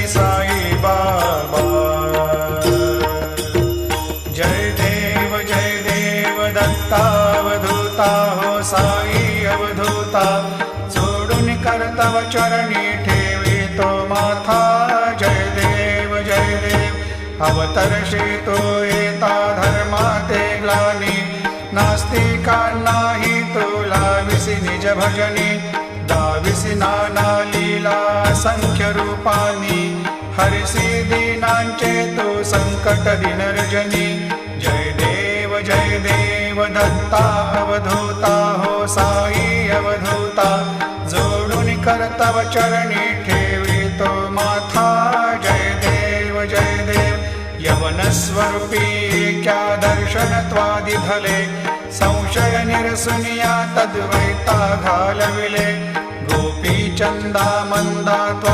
साई बाबा। जय देव दत्तावधूता हो साई अवधूता, सोडून कर्तव चरणी ठेवी तो माथा। जय देव अवतरशी तो येता धर्माते ग्लानी, नास्तिकांनाही तुला विसी निज भजनी। दाविसी नाना लीला संख्य रूपानी, हरिसी दीनांचे तू संकट दिनरजनी। जय देव दत्ता अवधूता हो साई अवधूता, जोडून कर्तव चरणी ठेवी तो माथा। जय देव यवन स्वरूपी क्या दर्शन त्वादि भले, संशय निरसुनिया तद्वैता घालविले। गोपी चंदा मंदा